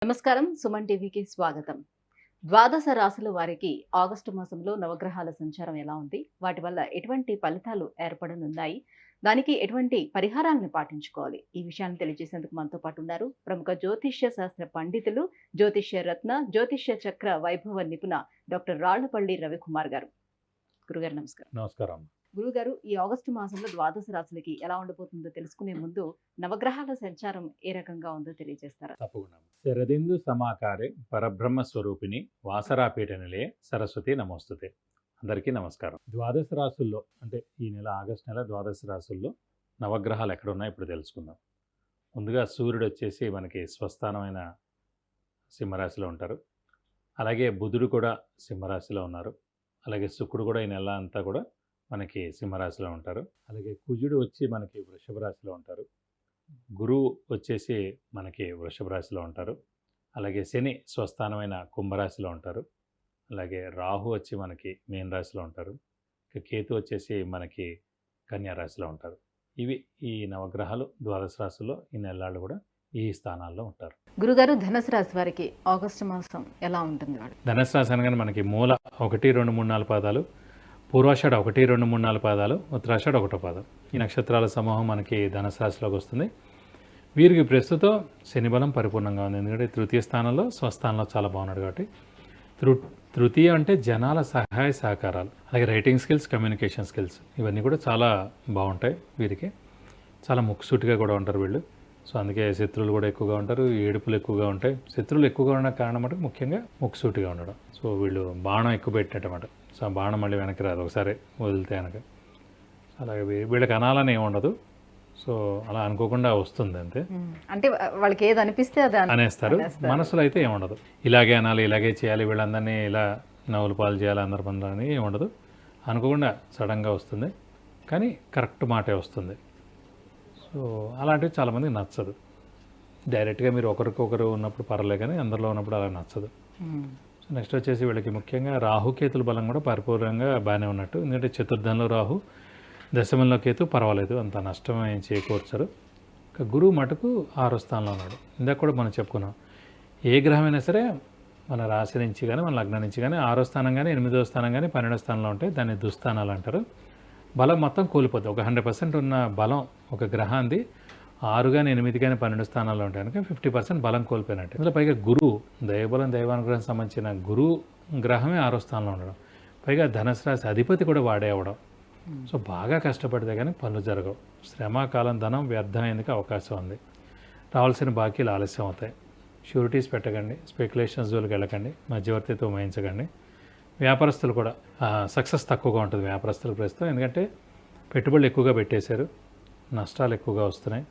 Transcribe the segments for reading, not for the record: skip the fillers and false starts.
నమస్కారం. సుమన్ టీవీకి స్వాగతం. ద్వాదశ రాశుల వారికి ఆగస్టు మాసంలో నవగ్రహాల సంచారం ఎలా ఉంది? వాటి వల్ల ఎటువంటి ఫలితాలు ఏర్పడనున్నాయి? దానికి ఎటువంటి పరిహారాలను పాటించుకోవాలి? ఈ విషయాన్ని తెలియజేసేందుకు మనతో పాటు ఉన్నారు ప్రముఖ జ్యోతిష్య శాస్త్ర పండితులు, జ్యోతిష్య రత్న, జ్యోతిష్య చక్ర వైభవ నిపుణ డాక్టర్ రాళ్లపల్లి రవికుమార్ గారు. గురుగారు నమస్కారం. నమస్కారం. గురుగారు, ఈ ఆగస్టు మాసంలో ద్వాదశ రాశులకి ఎలా ఉండబోతుందో తెలుసుకునే ముందు నవగ్రహాల సంచారం ఏ రకంగా ఉందో తెలియజేస్తారా? తప్పకుండా. శరదిందు సమాకారే పరబ్రహ్మ స్వరూపిణి వాసరాపీఠ నిలయే సరస్వతి నమోస్తుతే. అందరికీ నమస్కారం. ద్వాదశ రాశుల్లో అంటే ఈ నెల ఆగస్టు నెల ద్వాదశ రాశుల్లో నవగ్రహాలు ఎక్కడున్నాయో ఇప్పుడు తెలుసుకుందాం. ముందుగా సూర్యుడు వచ్చేసి మనకి స్వస్థానమైన సింహరాశిలో ఉంటారు. అలాగే బుధుడు కూడా సింహరాశిలో ఉన్నారు. అలాగే శుక్రుడు కూడా ఈ నెల అంతా కూడా మనకి సింహరాశిలో ఉంటారు. అలాగే కుజుడు వచ్చి మనకి వృషభ రాశిలో ఉంటారు. గురువు వచ్చేసి మనకి వృషభ రాశిలో ఉంటారు. అలాగే శని స్వస్థానమైన కుంభరాశిలో ఉంటారు. అలాగే రాహు వచ్చి మనకి మీన రాశిలో ఉంటారు. ఇక కేతు వచ్చేసి మనకి కన్యా రాశిలో ఉంటారు. ఇవి ఈ నవగ్రహాలు ద్వాదశ రాశుల్లో ఈ నెలలు కూడా ఈ స్థానాల్లో ఉంటారు. గురుగారు, ధనుసు రాశి వారికి ఆగస్టు మాసం ఎలా ఉంటుంది? ధనుసు రాశి అనగానే మనకి మూల 1, 2, 3, 4 పాదాలు, పూర్వాషాఢ 1, 2, 3, 4 పాదాలు, ఉత్తరాషాఢ 1 పాదం. ఈ నక్షత్రాల సమూహం మనకి ధనుసు రాశిలోకి వస్తుంది. వీరికి ప్రస్తుతం శని బలం పరిపూర్ణంగా ఉంది. ఎందుకంటే తృతీయ స్థానంలో స్వస్థానంలో చాలా బాగున్నాడు కాబట్టి తృతీయ అంటే జనాల సహాయ సహకారాలు, అలాగే రైటింగ్ స్కిల్స్, కమ్యూనికేషన్ స్కిల్స్ ఇవన్నీ కూడా చాలా బాగుంటాయి. వీరికి చాలా ముక్కుసూటిగా కూడా ఉంటారు వీళ్ళు. సో అందుకే శత్రువులు కూడా ఎక్కువగా ఉంటారు, ఏడుపులు ఎక్కువగా ఉంటాయి. శత్రువులు ఎక్కువగా ఉన్న కారణం అంటే ముఖ్యంగా ముక్కుసూటిగా ఉండడం. సో వీళ్ళు బాణం ఎక్కువ పెట్టినట్టమాట. సో ఆ బాణం మళ్ళీ వెనక్కి రాదు ఒకసారి వదిలితే కనుక. అలాగే వీళ్ళకి అనాలని ఏమి ఉండదు. సో అలా అనుకోకుండా వస్తుంది అంతే. అంటే వాళ్ళకి ఏది అనిపిస్తే అది అనేస్తారు. మనసులో అయితే ఏముండదు, ఇలాగే అనాలి, ఇలాగే చేయాలి, వీళ్ళందరినీ ఇలా నవ్వులు పాలు చేయాలి, అందరి పనులు అని ఏముండదు. అనుకోకుండా సడన్గా వస్తుంది, కానీ కరెక్ట్ మాటే వస్తుంది. సో అలాంటివి చాలామందికి నచ్చదు. డైరెక్ట్గా మీరు ఒకరికొకరు ఉన్నప్పుడు పర్లేదు, కానీ అందరిలో ఉన్నప్పుడు అలా నచ్చదు. సో నెక్స్ట్ వచ్చేసి వీళ్ళకి ముఖ్యంగా రాహుకేతుల బలం కూడా పరిపూర్ణంగా బాగానే ఉన్నట్టు. ఎందుకంటే చతుర్థంలో రాహు, దశమంలో కేతు పర్వాలేదు, అంత నష్టం ఏం చేకూర్చరు. ఇక గురువు మటుకు 6వ స్థానంలో ఉన్నాడు. ఇందాక కూడా మనం చెప్పుకున్నాం, ఏ గ్రహమైనా సరే మన రాశి నుంచి కానీ మన లగ్నం నుంచి కానీ 6వ స్థానం కానీ 8వ స్థానం కానీ 12వ స్థానంలో ఉంటే దాన్ని దుస్థానాలు అంటారు. బలం మొత్తం కూలిపోద్ది. ఒక 100% ఉన్న బలం ఒక గ్రహాన్ని 6 కానీ 8 కానీ 12 స్థానాల్లో ఉంటాయి కనుక 50% బలం కోల్పోయినట్టు. ఇందులో పైగా గురువు దైవబలం, దైవానుగ్రహం సంబంధించిన గురువు గ్రహమే 6వ స్థానంలో ఉండడం, పైగా ధనుసు రాశి అధిపతి కూడా వాడే అవ్వడం. సో బాగా కష్టపడితే కానీ పనులు జరగవు. శ్రమ, కాలం, ధనం వ్యర్థమయ్యేందుకు అవకాశం ఉంది. రావాల్సిన బాకీలు ఆలస్యం అవుతాయి. షూరిటీస్ పెట్టకండి, స్పెక్యులేషన్స్ జోలికి వెళ్ళకండి, మధ్యవర్తితో వహించకండి. వ్యాపారస్తులు కూడా సక్సెస్ తక్కువగా ఉంటుంది వ్యాపారస్తుల ప్రస్తుతం. ఎందుకంటే పెట్టుబడులు ఎక్కువగా పెట్టేశారు, నష్టాలు ఎక్కువగా వస్తున్నాయి.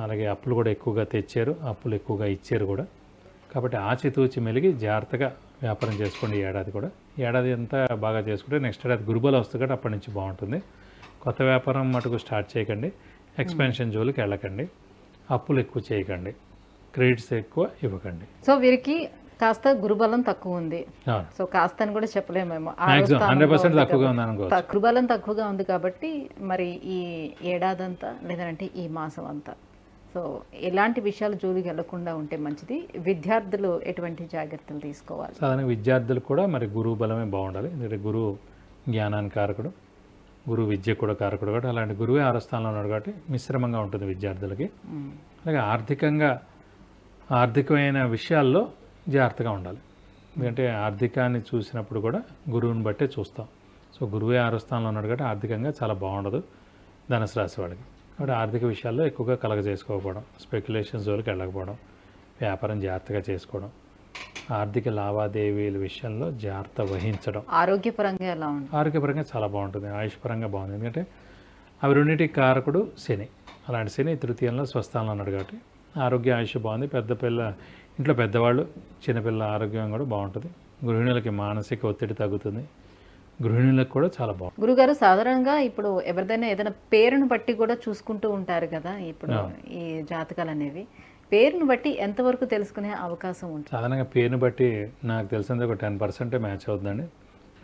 అలాగే అప్పులు కూడా ఎక్కువగా తెచ్చారు, అప్పులు ఎక్కువగా ఇచ్చారు కూడా. కాబట్టి ఆచితూచి మెలిగి జాగ్రత్తగా వ్యాపారం చేసుకోండి. ఏడాది అంతా బాగా చేసుకుంటే నెక్స్ట్ ఏడాది గురుబలం వస్తుంది కాబట్టి అప్పటి నుంచి బాగుంటుంది. కొత్త వ్యాపారం మటుకు స్టార్ట్ చేయకండి, ఎక్స్పెన్షన్ జోలికి వెళ్ళకండి, అప్పులు ఎక్కువ చేయకండి, క్రెడిట్స్ ఎక్కువ ఇవ్వకండి. సో వీరికి కాస్త గురుబలం తక్కువ ఉంది. సో కాస్త అని కూడా చెప్పలేమేమో, 100% తక్కువగా ఉంది అనుకో. గురుబలం తక్కువగా ఉంది కాబట్టి మరి ఈ ఏడాదంతా లేదంటే ఈ మాసం అంతా సో ఎలాంటి విషయాలు జోలికి వెళ్లకుండా ఉంటే మంచిది? విద్యార్థులు ఎటువంటి జాగ్రత్తలు తీసుకోవాలి? సాధారణంగా విద్యార్థులు కూడా మరి గురువు బలమే బాగుండాలి. ఎందుకంటే గురువు జ్ఞానానికి కారకుడు, గురువు విద్య కూడా కారకుడు కాబట్టి అలాంటి గురువే 6వ స్థానంలో ఉన్నాడు కాబట్టి మిశ్రమంగా ఉంటుంది విద్యార్థులకి. అలాగే ఆర్థికమైన విషయాల్లో జాగ్రత్తగా ఉండాలి. ఎందుకంటే ఆర్థికాన్ని చూసినప్పుడు కూడా గురువుని బట్టే చూస్తాం. సో గురువే 6వ స్థానంలో ఉన్నాడు కాబట్టి ఆర్థికంగా చాలా బాగుండదు ధనుసు రాశి వాళ్ళకి. కాబట్టి ఆర్థిక విషయాల్లో ఎక్కువగా కలగజేసుకోకపోవడం, స్పెక్యులేషన్స్ జోలికి వెళ్ళకపోవడం, వ్యాపారం జాగ్రత్తగా చేసుకోవడం, ఆర్థిక లావాదేవీల విషయంలో జాగ్రత్త వహించడం. ఆరోగ్యపరంగా ఎలా ఉంటుంది? ఆరోగ్యపరంగా చాలా బాగుంటుంది, ఆయుష్పరంగా బాగుంది. ఎందుకంటే అవి రెండింటికి కారకుడు శని. అలాంటి శని తృతీయంలో స్వస్థానంలో ఉన్నాడు కాబట్టి ఆరోగ్య ఆయుష్ బాగుంది. ఇంట్లో పెద్దవాళ్ళు, చిన్నపిల్లల ఆరోగ్యం కూడా బాగుంటుంది. గృహిణులకి మానసిక ఒత్తిడి తగ్గుతుంది, గృహిణులకు కూడా చాలా బాగుంది. గురుగారు, సాధారణంగా ఇప్పుడు ఎవరిదైనా ఏదైనా పేరును బట్టి కూడా చూసుకుంటూ ఉంటారు కదా ఇప్పుడు ఈ జాతకాలు అనేవి. పేరును బట్టి ఎంతవరకు తెలుసుకునే అవకాశం ఉంటుంది? సాధారణంగా పేరును బట్టి నాకు తెలిసింది ఒక 10% మ్యాచ్ అవుతుందండి,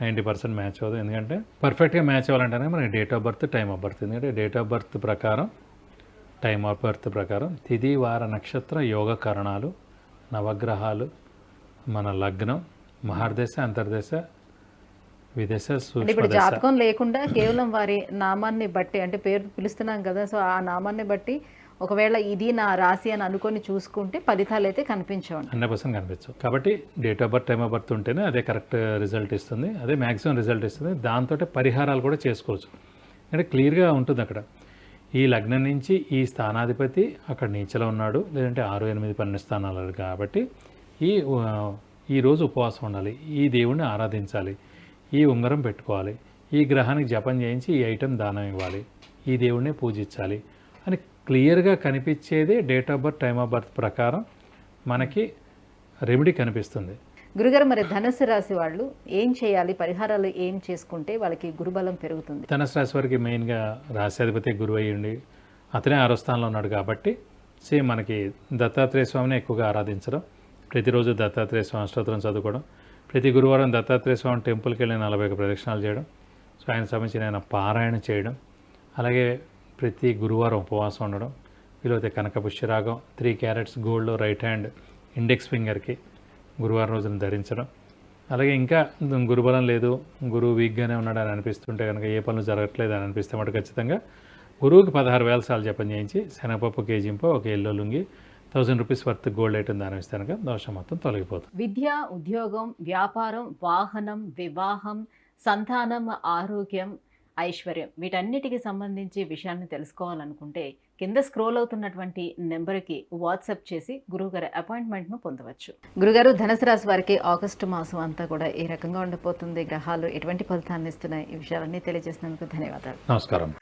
90% మ్యాచ్ అవుతుంది. ఎందుకంటే పర్ఫెక్ట్గా మ్యాచ్ అవ్వాలంటే మనకి date of birth, time of birth. ఎందుకంటే డేట్ ఆఫ్ బర్త్ ప్రకారం, టైమ్ ఆఫ్ బర్త్ ప్రకారం తిథి, వార, నక్షత్ర, యోగ కరణాలు, నవగ్రహాలు, మన లగ్నం, మహర్దశ, అంతర్దశ, విదశ, అంటే ఇప్పుడు సూక్ష్మదశ. జాతకం లేకుండా కేవలం వారి నామాన్ని బట్టి, అంటే పేరు పిలుస్తున్నాం కదా, సో ఆ నామాన్ని బట్టి ఒకవేళ ఇది నా రాశి అని అనుకొని చూసుకుంటే ఫలితాలు అయితే కనిపించవండి. 100% కనిపించవు. కాబట్టి date of birth, time of birth ఉంటేనే అదే కరెక్ట్ రిజల్ట్ ఇస్తుంది, అదే మ్యాక్సిమం రిజల్ట్ ఇస్తుంది. దాంతో పరిహారాలు కూడా చేసుకోవచ్చు. అంటే క్లియర్గా ఉంటుంది అక్కడ. ఈ లగ్నం నుంచి ఈ స్థానాధిపతి అక్కడ నీచలో ఉన్నాడు, లేదంటే 6, 8, 12 స్థానాలు కాబట్టి ఈ రోజు ఉపవాసం ఉండాలి, ఈ దేవుణ్ణి ఆరాధించాలి, ఈ ఉంగరం పెట్టుకోవాలి, ఈ గ్రహానికి జపం చేయించి ఈ ఐటెం దానం ఇవ్వాలి, ఈ దేవుణ్ణి పూజించాలి అని క్లియర్గా కనిపించేదే date of birth, time of birth ప్రకారం మనకి రెమెడీ కనిపిస్తుంది. గురుగారు, మరి ధనుసు రాశి వాళ్ళు ఏం చేయాలి, పరిహారాలు ఏం చేసుకుంటే వాళ్ళకి గురుబలం పెరుగుతుంది? ధనుసు రాశి వారికి మెయిన్గా రాశ్యాధిపతి గురువు అయ్యండి, అతనే 6వ స్థానంలో ఉన్నాడు కాబట్టి సేమ్ మనకి దత్తాత్రేయ స్వామిని ఎక్కువగా ఆరాధించడం, ప్రతిరోజు దత్తాత్రేయ స్వామి స్తోత్రం చదువుకోవడం, ప్రతి గురువారం దత్తాత్రేయ స్వామి టెంపుల్కి వెళ్ళి 41 ప్రదక్షిణాలు చేయడం, సో ఆయన సంబంధించిన ఆయన పారాయణ చేయడం, అలాగే ప్రతి గురువారం ఉపవాసం ఉండడం, వీలైతే కనక పుష్యరాగం 3 carats gold right hand index ఫింగర్కి గురువారం రోజున ధరించడం, అలాగే ఇంకా గురుబలం లేదు, గురువు వీక్గానే ఉన్నాడు అని అనిపిస్తుంటే కనుక, ఏ పనులు జరగట్లేదు అని అనిపిస్తే మటు ఖచ్చితంగా గురువుకి 16,000 సార్లు జపం చేయించి శనగపప్పు కేజీంపో ఒక yellow lungi 1000 rupees worth gold item దానం ఇస్తే కనుక దోషం మొత్తం తొలగిపోతుంది. విద్య, ఉద్యోగం, వ్యాపారం, వాహనం, వివాహం, సంతానం, ఆరోగ్యం, ఐశ్వర్యం, వీటన్నిటికి సంబంధించి విషయాన్ని తెలుసుకోవాలనుకుంటే కింద స్క్రోల్ అవుతున్నటువంటి నెంబర్కి వాట్సాప్ చేసి గురువుగారి అపాయింట్మెంట్ను పొందవచ్చు. గురుగారు, ధనుసు రాశి వారికి ఆగస్టు మాసం అంతా కూడా ఏ రకంగా ఉండబోతుంది, గ్రహాలు ఎటువంటి ఫలితాన్ని ఇస్తున్నాయి, ఈ విషయాలన్నీ తెలియజేసినందుకు ధన్యవాదాలు. నమస్కారం.